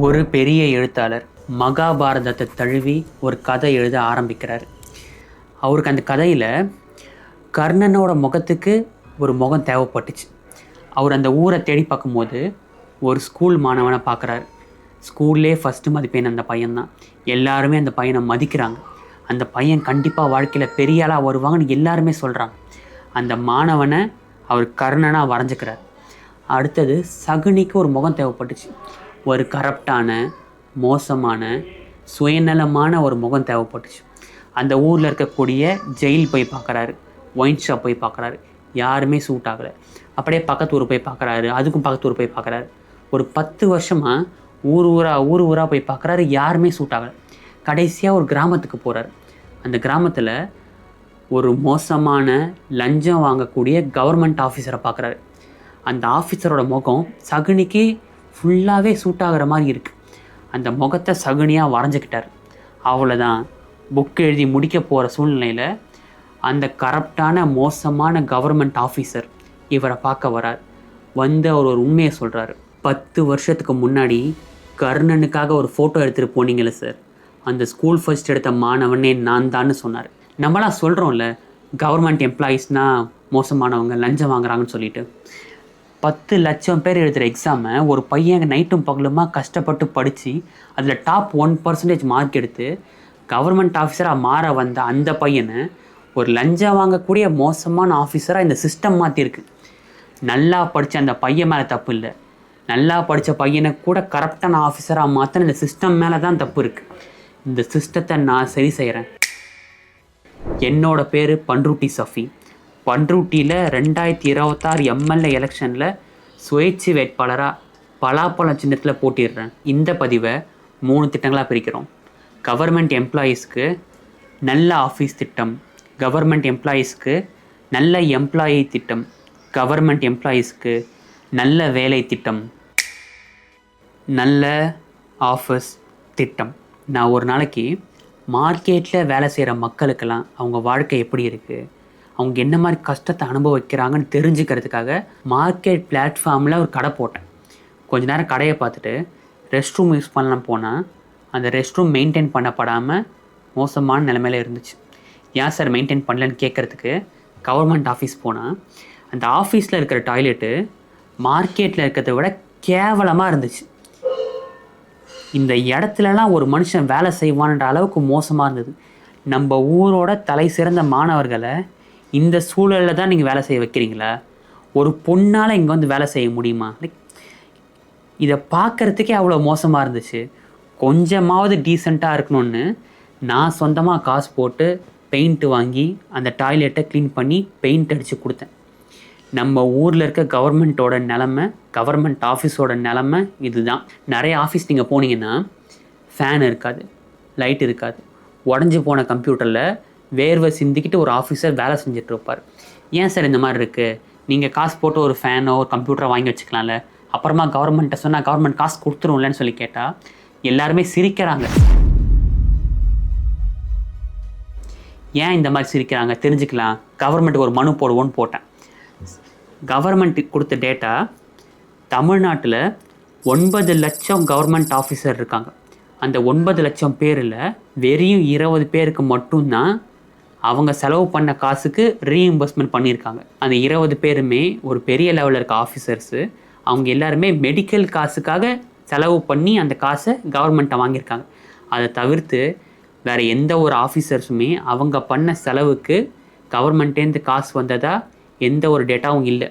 ஒரு பெரிய எழுத்தாளர் மகாபாரதத்தை தழுவி ஒரு கதை எழுத ஆரம்பிக்கிறார். அவருக்கு அந்த கதையில் கர்ணனோட முகத்துக்கு ஒரு முகம் தேவைப்பட்டுச்சு. அவர் அந்த ஊரை தேடி பார்க்கும்போது ஒரு ஸ்கூல் மாணவனை பார்க்குறாரு. ஸ்கூல்லே ஃபஸ்ட்டு மதிப்பெண் அந்த பையன்தான். எல்லாருமே அந்த பையனை மதிக்கிறாங்க. அந்த பையன் கண்டிப்பாக வாழ்க்கையில் பெரிய ஆளாக வருவாங்கன்னு எல்லாருமே சொல்கிறாங்க. அந்த மாணவனை அவர் கர்ணனாக வரைஞ்சிக்கிறார். அடுத்தது சகுனிக்கு ஒரு முகம் தேவைப்பட்டுச்சு. ஒரு கரப்டான, மோசமான, சுயநலமான ஒரு முகம் தேவைப்பட்டுச்சு. அந்த ஊரில் இருக்கக்கூடிய ஜெயில் போய் பார்க்குறாரு, ஒயின் ஷாப் போய் பார்க்குறாரு, யாருமே சூட் ஆகலை. அப்படியே பக்கத்து ஊர் போய் பார்க்குறாரு, அதுக்கும் பக்கத்து ஊர் போய் பார்க்குறாரு. ஒரு 10 வருஷமாக ஊர் ஊராக போய் பார்க்குறாரு, யாருமே சூட் ஆகலை. கடைசியாக ஒரு கிராமத்துக்கு போகிறார். அந்த கிராமத்தில் ஒரு மோசமான லஞ்சம் வாங்கக்கூடிய கவர்மெண்ட் ஆஃபீஸரை பார்க்குறாரு. அந்த ஆஃபீஸரோட முகம் சகுனிக்கு ஃபுல்லாகவே சூட் ஆகிற மாதிரி இருக்குது. அந்த முகத்தை சகுனியாக வரைஞ்சிக்கிட்டார். அவ்வளோதான், புக் எழுதி முடிக்க போகிற சூழ்நிலையில் அந்த கரப்டான மோசமான கவர்மெண்ட் ஆஃபீஸர் இவரை பார்க்க வரார். வந்து அவர் ஒரு உண்மையை சொல்கிறாரு. 10 வருஷத்துக்கு முன்னாடி கர்ணனுக்காக ஒரு ஃபோட்டோ எடுத்துகிட்டு போனீங்களே சார், அந்த ஸ்கூல் ஃபர்ஸ்ட் எடுத்த மாணவனே நான் தான்னு சொன்னார். நம்மளாம் சொல்கிறோம்ல, கவர்மெண்ட் எம்ப்ளாயீஸ்னால் மோசமானவங்க, லஞ்சம் வாங்குறாங்கன்னு சொல்லிட்டு. 10 லட்சம் பேர் எழுதுகிற எக்ஸாமை ஒரு பையன் நைட்டும் பகலுமா கஷ்டப்பட்டு படித்து அதில் டாப் 1% மார்க் எடுத்து கவர்மெண்ட் ஆஃபீஸராக மாற வந்த அந்த பையனை ஒரு லஞ்சம் வாங்கக்கூடிய மோசமான ஆஃபீஸராக இந்த சிஸ்டம் மாற்றிருக்கு. நல்லா படித்த அந்த பையன் மேலே தப்பு இல்லை, நல்லா படித்த பையனை கூட கரப்டான ஆஃபீஸராக மாற்றின இந்த சிஸ்டம் மேலே தான் தப்பு இருக்குது. இந்த சிஸ்டத்தை நான் சரி செய்கிறேன். என்னோட பேர் பண்ருட்டி சஃபி. பண்ருட்டியில் 2026 எம்எல்ஏ எலெக்ஷனில் சுயேட்சை வேட்பாளராக பலாப்பழம் சின்னத்தில் போட்டிடுறேன். இந்த பதிவை 3 திட்டங்களாக பிரிக்கிறோம். கவர்மெண்ட் எம்ப்ளாயீஸ்க்கு நல்ல ஆஃபீஸ் திட்டம், கவர்மெண்ட் எம்ப்ளாயீஸ்க்கு நல்ல எம்ப்ளாயி திட்டம், கவர்மெண்ட் எம்ப்ளாயீஸ்க்கு நல்ல வேலை திட்டம், நல்ல ஆஃபீஸ் திட்டம். நான் ஒரு நாளைக்கு மார்க்கெட்டில் வேலை செய்கிற மக்களுக்கெல்லாம் அவங்க வாழ்க்கை எப்படி இருக்குது, அவங்க என்ன மாதிரி கஷ்டத்தை அனுபவிக்கிறாங்கன்னு தெரிஞ்சுக்கிறதுக்காக மார்க்கெட் பிளாட்ஃபார்மில் ஒரு கடை போட்டேன். கொஞ்ச நேரம் கடையை பார்த்துட்டு ரெஸ்ட் ரூம் யூஸ் பண்ணலாம் போனால் அந்த ரெஸ்ட் ரூம் மெயின்டைன் பண்ணப்படாமல் மோசமான நிலைமையில் இருந்துச்சு. ஏன் சார் மெயின்டைன் பண்ணலன்னு கேட்குறதுக்கு கவர்மெண்ட் ஆஃபீஸ் போனால் அந்த ஆஃபீஸில் இருக்கிற டாய்லெட்டு மார்க்கெட்டில் இருக்கிறத விட கேவலமாக இருந்துச்சு. இந்த இடத்துலலாம் ஒரு மனுஷன் வேலை செய்வான்ற அளவுக்கு மோசமாக இருந்தது. நம்ம ஊரோட தலை சிறந்த மாணவர்களை இந்த சூழலில் தான் நீங்கள் வேலை செய்ய வைக்கிறீங்களா? ஒரு பொண்ணால் இங்கே வந்து வேலை செய்ய முடியுமா? இதை பார்க்குறதுக்கே அவ்வளோ மோசமாக இருந்துச்சு. கொஞ்சமாவது டீசெண்டாக இருக்கணும்னு நான் சொந்தமாக காசு போட்டு பெயிண்ட்டு வாங்கி அந்த டாய்லெட்டை க்ளீன் பண்ணி பெயிண்ட் அடித்து கொடுத்தேன். நம்ம ஊரில் இருக்க கவர்மெண்ட்டோட நிலமை, கவர்மெண்ட் ஆஃபீஸோட நிலமை இதுதான். நிறைய ஆஃபீஸ் நீங்கள் போனீங்கன்னா ஃபேன் இருக்காது, லைட் இருக்காது, உடஞ்சி போன கம்ப்யூட்டரில் வேர்வை சிந்திக்கிட்டு ஒரு ஆஃபீஸர் வேலை செஞ்சுட்டு இருப்பார். ஏன் சார் இந்த மாதிரி இருக்குது? நீங்கள் காசு போட்டு ஒரு ஃபேனோ ஒரு கம்ப்யூட்டரை வாங்கி வச்சுக்கலாம்ல, அப்புறமா கவர்மெண்ட்டை சொன்னால் கவர்மெண்ட் காசு கொடுத்துரும்லன்னு சொல்லி கேட்டால் எல்லாருமே சிரிக்கிறாங்க. ஏன் இந்த மாதிரி சிரிக்கிறாங்க தெரிஞ்சுக்கலாம். கவர்மெண்ட்டுக்கு ஒரு மனு போடுவோன்னு போட்டேன். கவர்மெண்ட்டுக்கு கொடுத்த டேட்டா, தமிழ்நாட்டில் 9 லட்சம் கவர்மெண்ட் ஆஃபீஸர் இருக்காங்க. அந்த 9 லட்சம் பேரில் வெறும் 20 பேருக்கு மட்டும்தான் அவங்க செலவு பண்ண காசுக்கு ரீஇம்பர்ஸ்மெண்ட் பண்ணியிருக்காங்க. அந்த 20 பேருமே ஒரு பெரிய லெவலில் இருக்க ஆஃபீஸர்ஸு. அவங்க எல்லாருமே மெடிக்கல் காசுக்காக செலவு பண்ணி அந்த காசை கவர்மெண்ட்டை வாங்கியிருக்காங்க. அதை தவிர்த்து வேறு எந்த ஒரு ஆஃபீஸர்ஸுமே அவங்க பண்ண செலவுக்கு கவர்மெண்ட்டேருந்து காசு வந்ததா எந்த ஒரு டேட்டாவும் இல்லை.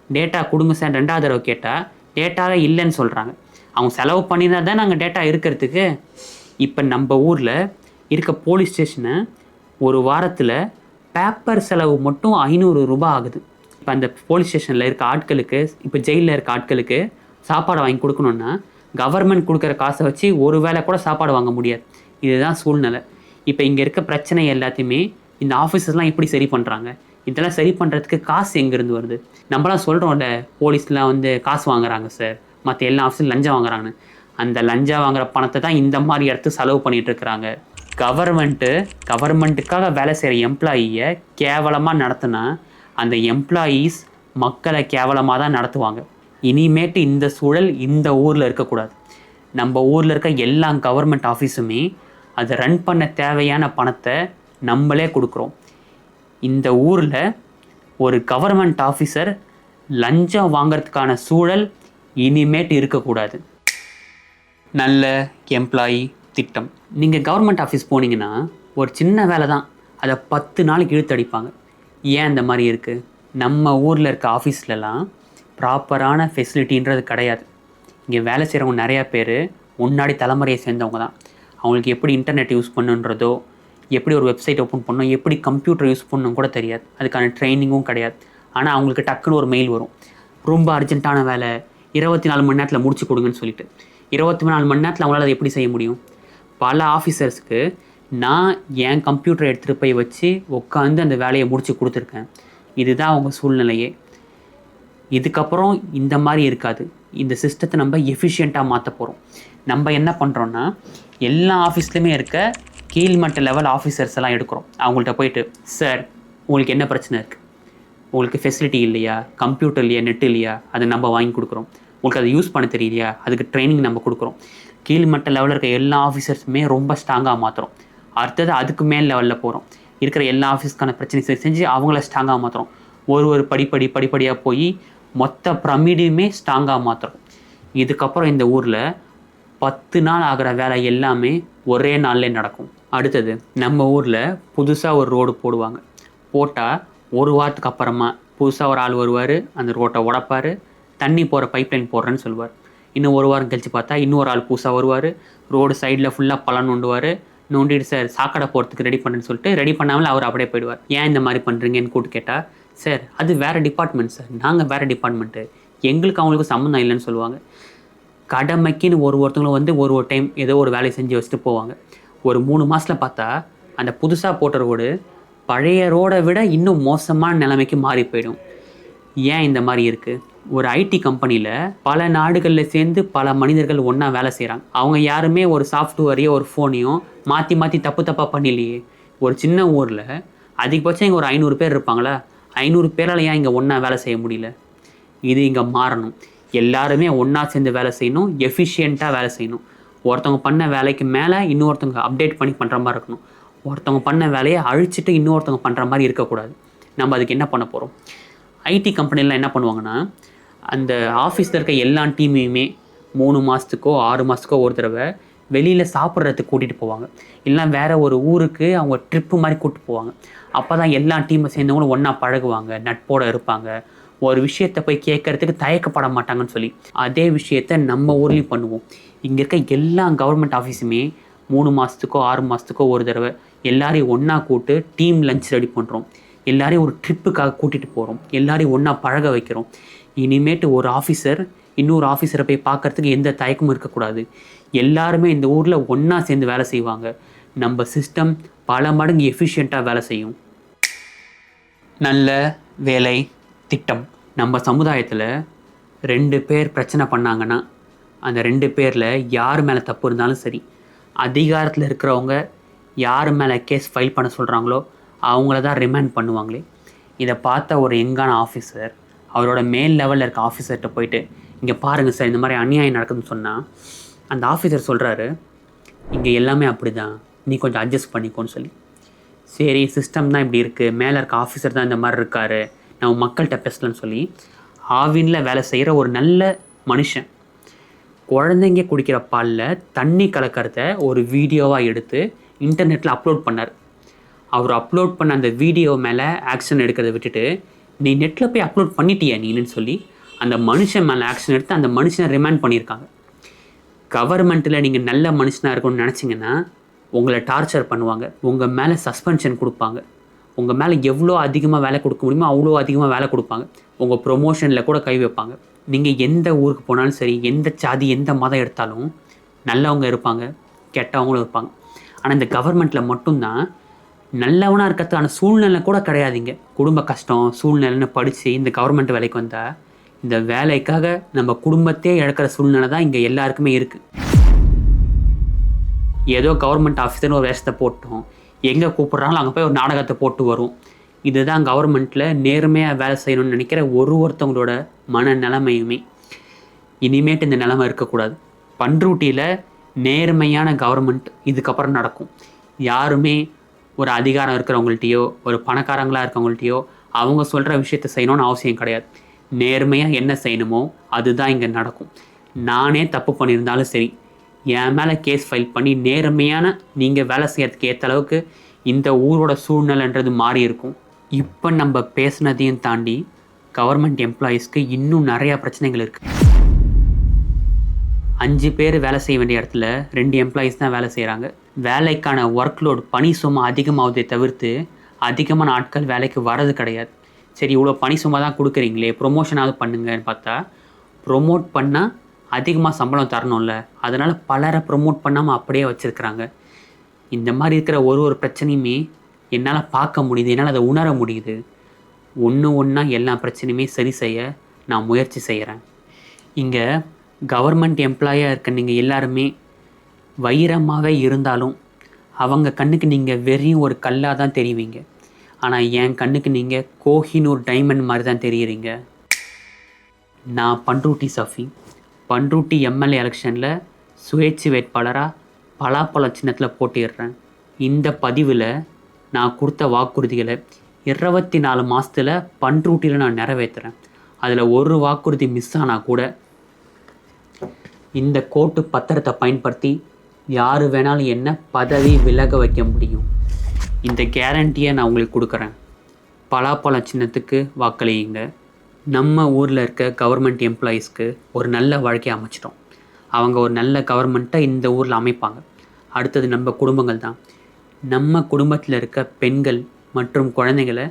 டேட்டா கொடுங்க சார் 2வது தடவை கேட்டால் டேட்டாவே இல்லைன்னு சொல்கிறாங்க. அவங்க செலவு பண்ணினா தான் நாங்கள் டேட்டா இருக்கிறதுக்கு. இப்போ நம்ம ஊரில் இருக்க போலீஸ் ஸ்டேஷனை ஒரு வாரத்தில் பேப்பர் செலவு மட்டும் 500 ரூபாய் ஆகுது. இப்போ அந்த போலீஸ் ஸ்டேஷனில் இருக்க ஆட்களுக்கு, இப்போ ஜெயிலில் இருக்க ஆட்களுக்கு சாப்பாடு வாங்கி கொடுக்கணுன்னா கவர்மெண்ட் கொடுக்குற காசை வச்சு ஒரு வேளை கூட சாப்பாடு வாங்க முடியாது. இதுதான் சூழ்நிலை. இப்போ இங்கே இருக்க பிரச்சனை எல்லாத்தையுமே இந்த ஆஃபீஸர்ஸ்லாம் எப்படி சரி பண்ணுறாங்க? இதெல்லாம் சரி பண்ணுறதுக்கு காசு எங்கேருந்து வருது? நம்மளாம் சொல்கிறோம்ல, போலீஸ்லாம் வந்து காசு வாங்குறாங்க சார், மற்ற எல்லா ஆஃபீஸும் லஞ்சம் வாங்குறாங்கன்னு. அந்த லஞ்சம் வாங்குகிற பணத்தை தான் இந்த மாதிரி இடத்துக்கு செலவு பண்ணிகிட்டு இருக்கிறாங்க. கவர்மெண்ட்டுக்காக வேலை செய்கிற எம்ப்ளாயியை கேவலமாக நடத்தினா அந்த எம்ப்ளாயீஸ் மக்களை கேவலமாக தான் நடத்துவாங்க. இனிமேட்டு இந்த சூழல் இந்த ஊரில் இருக்கக்கூடாது. நம்ம ஊரில் இருக்க எல்லா கவர்மெண்ட் ஆஃபீஸுமே அதை ரன் பண்ண தேவையான பணத்தை நம்மளே கொடுக்குறோம். இந்த ஊரில் ஒரு கவர்மெண்ட் ஆஃபீஸர் லஞ்சம் வாங்கிறதுக்கான சூழல் இனிமேட்டு இருக்கக்கூடாது. நல்ல எம்ப்ளாயி திட்டம். நீங்கள் கவர்மெண்ட் ஆஃபீஸ் போனீங்கன்னா ஒரு சின்ன வேலை தான், அதை 10 நாளைக்கு இழுத்தடிப்பாங்க. ஏன் இந்த மாதிரி இருக்குது? நம்ம ஊரில் இருக்க ஆஃபீஸ்லலாம் ப்ராப்பரான ஃபெசிலிட்டின்றது கிடையாது. இங்கே வேலை செய்கிறவங்க நிறையா பேர் முன்னாடி தலைமுறையை சேர்ந்தவங்க தான். அவங்களுக்கு எப்படி இன்டர்நெட் யூஸ் பண்ணுன்றதோ, எப்படி ஒரு வெப்சைட் ஓப்பன் பண்ணணும், எப்படி கம்ப்யூட்டர் யூஸ் பண்ணணும் கூட தெரியாது. அதுக்கான ட்ரைனிங்கும் கிடையாது. ஆனால் அவங்களுக்கு டக்குன்னு ஒரு மெயில் வரும், ரொம்ப அர்ஜென்ட்டான வேலை, 24 மணி நேரத்தில் முடிச்சு கொடுங்கன்னு சொல்லிட்டு. 24 மணி நேரத்தில் அவங்களால அதை எப்படி செய்ய முடியும்? பல ஆஃபீஸர்ஸ்க்கு நான் என் கம்ப்யூட்டரை எடுத்துகிட்டு போய் வச்சு உட்காந்து அந்த வேலையை முடித்து கொடுத்துருக்கேன். இதுதான் அவங்க சூழ்நிலையே. இதுக்கப்புறம் இந்த மாதிரி இருக்காது. இந்த சிஸ்டத்தை நம்ம எஃபிஷியண்ட்டாக மாற்ற போகிறோம். நம்ம என்ன பண்ணுறோன்னா, எல்லா ஆஃபீஸ்லையுமே இருக்க கீழ்மட்ட லெவல் ஆஃபீஸர்ஸ் எல்லாம் எடுக்கிறோம். அவங்கள்ட்ட போயிட்டு, சார் உங்களுக்கு என்ன பிரச்சனை இருக்குது? உங்களுக்கு ஃபெசிலிட்டி இல்லையா? கம்ப்யூட்டர் இல்லையா? நெட் இல்லையா? அதை நம்ம வாங்கி கொடுக்குறோம். உங்களுக்கு அதை யூஸ் பண்ண தெரியலையா? அதுக்கு ட்ரைனிங் நம்ம கொடுக்குறோம். கீழ்மட்ட லெவலில் இருக்க எல்லா ஆஃபீஸர்ஸுமே ரொம்ப ஸ்ட்ராங்காக மாற்றுறோம். அடுத்தது அதுக்கு மேல் லெவலில் போகிறோம். இருக்கிற எல்லா ஆஃபீஸ்க்கான பிரச்சனை சரி செஞ்சு அவங்கள ஸ்ட்ராங்காக மாற்றுறோம். ஒரு படிப்படியாக போய் மொத்த பிரமிடையுமே ஸ்ட்ராங்காக மாற்றுறோம். இதுக்கப்புறம் இந்த ஊரில் 10 நாள் ஆகிற வேலை எல்லாமே ஒரே நாள்லேயே நடக்கும். அடுத்தது நம்ம ஊரில் புதுசாக ஒரு ரோடு போடுவாங்க. போட்டால் ஒரு வாரத்துக்கு அப்புறமா புதுசாக ஒரு ஆள் வருவார், அந்த ரோட்டை உடைப்பார், தண்ணி போகிற பைப்லைன் போடுறேன்னு சொல்லுவார். இன்னும் ஒரு வாரம் கழித்து பார்த்தா இன்னொரு ஆள் புதுசாக வருவார், ரோடு சைடில் ஃபுல்லாக பழம் நோண்டுவார். நோண்டிட்டு சார் சாக்கடை போகிறதுக்கு ரெடி பண்ணுறேன்னு சொல்லிட்டு ரெடி பண்ணாமல் அவர் அப்படியே போயிடுவார். ஏன் இந்த மாதிரி பண்ணுறீங்கன்னு கூப்பிட்டு கேட்டால், சார் அது வேறு டிபார்ட்மெண்ட் சார், நாங்கள் வேறு டிபார்ட்மெண்ட்டு, எங்களுக்கு அவங்களுக்கு சம்மந்தம் இல்லைன்னு சொல்லுவாங்க. கடமைக்குன்னு ஒருத்தங்களும் வந்து ஒரு டைம் ஏதோ ஒரு வேலையை செஞ்சு வச்சுட்டு போவாங்க. ஒரு 3 மாதத்தில் பார்த்தா அந்த புதுசாக போட்ட ரோடு பழைய ரோடை விட இன்னும் மோசமான நிலைமைக்கு மாறி போயிடும். ஏன் இந்த மாதிரி இருக்குது? ஒரு ஐடி கம்பெனியில் பல நாடுகளில் சேர்ந்து பல மனிதர்கள் ஒன்றா வேலை செய்கிறாங்க. அவங்க யாருமே ஒரு சாஃப்ட்வேரையோ ஒரு ஃபோனையும் மாற்றி தப்பாக பண்ணலையே. ஒரு சின்ன ஊரில் அதிகபட்சம் இங்கே ஒரு 500 பேர் இருப்பாங்களா? 500 பேரால் ஏன் இங்கே ஒன்றா வேலை செய்ய முடியல? இது இங்கே மாறணும். எல்லாருமே ஒன்றா சேர்ந்து வேலை செய்யணும், எஃபிஷியண்ட்டாக வேலை செய்யணும். ஒருத்தவங்க பண்ண வேலைக்கு மேலே இன்னொருத்தவங்க அப்டேட் பண்ணி பண்ணுற மாதிரி இருக்கணும். ஒருத்தவங்க பண்ண வேலையை அழிச்சிட்டு இன்னொருத்தவங்க பண்ணுற மாதிரி இருக்கக்கூடாது. நம்ம அதுக்கு என்ன பண்ண போகிறோம்? ஐடி கம்பெனிலாம் என்ன பண்ணுவாங்கன்னா, அந்த ஆஃபீஸில் இருக்க எல்லா டீமையுமே 3 மாதத்துக்கோ 6 மாதத்துக்கோ ஒரு தடவை வெளியில் சாப்பிட்றதுக்கு கூட்டிகிட்டு போவாங்க. இல்லைனா வேறு ஒரு ஊருக்கு அவங்க ட்ரிப்பு மாதிரி கூப்பிட்டு போவாங்க. அப்போ தான் எல்லா டீமை சேர்ந்தவங்களும் ஒன்றா பழகுவாங்க, நட்போடு இருப்பாங்க, ஒரு விஷயத்தை போய் கேட்குறதுக்கு தயக்கப்பட மாட்டாங்கன்னு சொல்லி. அதே விஷயத்தை நம்ம ஊர்லேயும் பண்ணுவோம். இங்கே இருக்க எல்லா கவர்மெண்ட் ஆஃபீஸுமே 3 மாதத்துக்கோ 6 மாதத்துக்கோ ஒரு தடவை எல்லாரையும் ஒன்றா கூப்பிட்டு டீம் லஞ்ச் ரெடி பண்ணுறோம். எல்லாரையும் ஒரு ட்ரிப்புக்காக கூட்டிகிட்டு போகிறோம். எல்லாரையும் ஒன்றா பழக வைக்கிறோம். இனிமேட்டு ஒரு ஆஃபீஸர் இன்னொரு ஆஃபீஸரை போய் பார்க்குறதுக்கு எந்த தயக்கமும் இருக்கக்கூடாது. எல்லாருமே இந்த ஊரில் ஒன்றா சேர்ந்து வேலை செய்வாங்க. நம்ம சிஸ்டம் பல மடங்கு எஃபிஷியண்ட்டாக வேலை செய்யும். நல்ல வேலை திட்டம். நம்ம சமுதாயத்தில் 2 பேர் பிரச்சனை பண்ணாங்கன்னா அந்த 2 பேரில் யார் மேலே தப்பு இருந்தாலும் சரி, அதிகாரத்தில் இருக்கிறவங்க யார் மேலே கேஸ் ஃபைல் பண்ண சொல்கிறாங்களோ அவங்கள தான் ரிமாண்ட் பண்ணுவாங்களே. இதை பார்த்த ஒரு யங்கான ஆஃபீஸர் அவரோட மேல் லெவலில் இருக்க ஆஃபீஸர்கிட்ட போயிட்டு, இங்கே பாருங்கள் சார், இந்த மாதிரி அநியாயம் நடக்குதுன்னு சொன்னால் அந்த ஆஃபீஸர் சொல்கிறாரு, இங்கே எல்லாமே அப்படி தான், நீ கொஞ்சம் அட்ஜஸ்ட் பண்ணிக்கோன்னு சொல்லி. சரி, சிஸ்டம் தான் இப்படி இருக்குது, மேலே இருக்க ஆஃபீஸர் தான் இந்த மாதிரி இருக்கார், நம்ம மக்கள்கிட்ட பேசலன்னு சொல்லி ஆவினில் வேலை செய்கிற ஒரு நல்ல மனுஷன் குழந்தைங்க குடிக்கிற பாலில் தண்ணி கலக்கிறத ஒரு வீடியோவாக எடுத்து இன்டர்நெட்டில் அப்லோட் பண்ணார். அவர் அப்லோட் பண்ண அந்த வீடியோ மேலே ஆக்ஷன் எடுக்கிறத விட்டுட்டு, நீ நெட்டில் போய் அப்லோட் பண்ணிட்டியா நீன்னு சொல்லி அந்த மனுஷன் மேலே ஆக்ஷன் எடுத்து அந்த மனுஷனை ரிமாண்ட் பண்ணியிருக்காங்க. கவர்மெண்ட்டில் நீங்கள் நல்ல மனுஷனாக இருக்கணும்னு நினச்சிங்கன்னா உங்களை டார்ச்சர் பண்ணுவாங்க, உங்கள் மேலே சஸ்பென்ஷன் கொடுப்பாங்க, உங்கள் மேலே எவ்வளோ அதிகமாக வேலை கொடுக்க முடியுமோ அவ்வளோ அதிகமாக வேலை கொடுப்பாங்க, உங்கள் ப்ரொமோஷனில் கூட கை வைப்பாங்க. நீங்கள் எந்த ஊருக்கு போனாலும் சரி, எந்த சாதி எந்த மதம் எடுத்தாலும் நல்லவங்க இருப்பாங்க, கெட்டவங்களும் இருப்பாங்க. ஆனால் இந்த கவர்மெண்ட்டில் மட்டும்தான் நல்லவனாக இருக்கிறதுக்கான சூழ்நிலை கூட கிடையாதுங்க. குடும்ப கஷ்டம் சூழ்நிலைன்னு படித்து இந்த கவர்மெண்ட் வேலைக்கு வந்தால் இந்த வேலைக்காக நம்ம குடும்பத்தையே இழக்கிற சூழ்நிலை தான் இங்கே எல்லாருக்குமே இருக்குது. ஏதோ கவர்மெண்ட் ஆஃபீஸர்னு ஒரு வேஷத்தை போட்டோம், எங்கே கூப்பிட்றாங்களோ அங்கே போய் ஒரு நாடகத்தை போட்டு வரும். இதுதான் கவர்மெண்ட்டில் நேர்மையாக வேலை செய்யணும்னு நினைக்கிற ஒருத்தவங்களோட மன நிலைமையுமே. இனிமேட்டு இந்த நிலைமை இருக்கக்கூடாது. பண்ருட்டியில் நேர்மையான கவர்மெண்ட் இதுக்கப்புறம் நடக்கும். யாருமே ஒரு அதிகாரம் இருக்கிறவங்கள்ட்டையோ ஒரு பணக்காரங்களாக இருக்கவங்கள்ட்டையோ அவங்க சொல்கிற விஷயத்த செய்யணும்னு அவசியம் கிடையாது. நேர்மையாக என்ன செய்யணுமோ அதுதான் இங்கே நடக்கும். நானே தப்பு பண்ணியிருந்தாலும் சரி, என் மேலே கேஸ் ஃபைல் பண்ணி நேர்மையான நீங்கள் வேலை செய்யறதுக்கு ஏற்ற அளவுக்கு இந்த ஊரோட சூழ்நிலைன்றது மாறி இருக்கும். இப்போ நம்ம பேசுனதையும் தாண்டி கவர்மெண்ட் எம்ப்ளாயீஸ்க்கு இன்னும் நிறையா பிரச்சனைகள் இருக்குது. 5 பேர் வேலை செய்ய வேண்டிய இடத்துல 2 எம்ப்ளாயீஸ் தான் வேலை செய்கிறாங்க. வேலைக்கான ஒர்க்லோட் பணி சும்மா அதிகமாவதை தவிர்த்து அதிகமான ஆட்கள் வேலைக்கு வர்றது கிடையாது. சரி, இவ்வளோ பணி சும்மா தான் கொடுக்குறீங்களே, ப்ரொமோஷனாவது பண்ணுங்கன்னு பார்த்தா ப்ரொமோட் பண்ணால் அதிகமாக சம்பளம் தரணும்ல, அதனால் பலரை ப்ரொமோட் பண்ணாமல் அப்படியே வச்சுருக்குறாங்க. இந்த மாதிரி இருக்கிற ஒரு பிரச்சனையுமே என்னால் பார்க்க முடியுது, என்னால் அதை உணர முடியுது. ஒன்றா எல்லா பிரச்சனையுமே சரி செய்ய நான் முயற்சி செய்கிறேன். இங்கே கவர்மெண்ட் எம்ப்ளாயாக இருக்க நீங்கள் எல்லாருமே வைரமாகவே இருந்தாலும் அவங்க கண்ணுக்கு நீங்கள் வெறும் ஒரு கல்லாக தான் தெரிவிங்க. ஆனால் என் கண்ணுக்கு நீங்கள் கோஹினூர் டைமண்ட் மாதிரி தான் தெரியுறீங்க. நான் பண்ருட்டி சஃபி, பண்ருட்டி எம்எல்ஏ எலெக்ஷனில் சுயேட்சை வேட்பாளராக பலாப்பழ சின்னத்தில் போட்டிடுறேன். இந்த பதிவில் நான் கொடுத்த வாக்குறுதிகளை 24 மாதத்தில் பண்ருட்டியில் நான் நிறைவேற்றுறேன். அதில் ஒரு வாக்குறுதி மிஸ் ஆனால் கூட இந்த கோர்ட்டு பத்திரத்தை பயன்படுத்தி யார் வேணாலும் என்ன பதவி விலக வைக்க முடியும். இந்த கேரண்டியை நான் உங்களுக்கு கொடுக்குறேன். பலாப்பழ சின்னத்துக்கு வாக்களியுங்க. நம்ம ஊரில் இருக்க கவர்மெண்ட் எம்ப்ளாயீஸ்க்கு ஒரு நல்ல வாழ்க்கையை அமைச்சிட்டோம். அவங்க ஒரு நல்ல கவர்மெண்ட்டை இந்த ஊரில் அமைப்பாங்க. அடுத்தது நம்ம குடும்பங்கள் தான். நம்ம குடும்பத்தில் இருக்க பெண்கள் மற்றும் குழந்தைகளை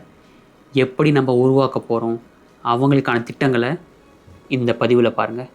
எப்படி நம்ம உருவாக்க போகிறோம், அவங்களுக்கான திட்டங்களை இந்த பதிவில் பாருங்கள்.